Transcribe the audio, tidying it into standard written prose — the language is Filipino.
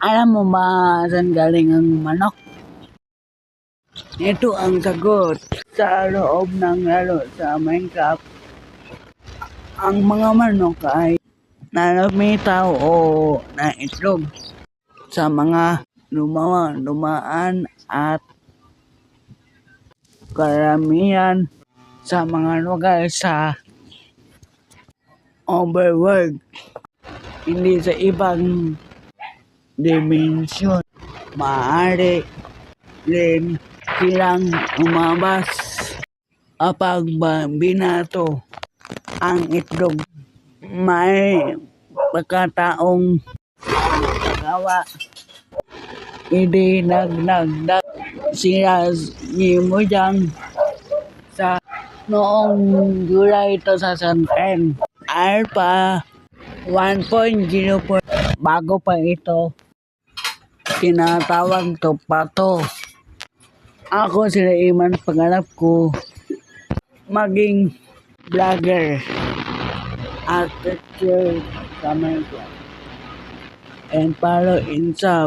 Alam mo ba saan galing ang manok? Ito ang sagot sa loob ng laro sa Minecraft. Ang mga manok ay nanamitaw o naitlog sa mga dumaan at karamihan sa mga lugar sa overworld, hindi sa ibang dimensyon. Maaari rin silang umabas kapag binato ang itlog. May pagkataong gawa idinagdag sila ni Mojang sa noong July 2010. Alpha 1.0 bago pa ito tinatawag to pato. Ako si Iman, pangarap ko maging vlogger at teacher sa Minecraft. And follow in sub.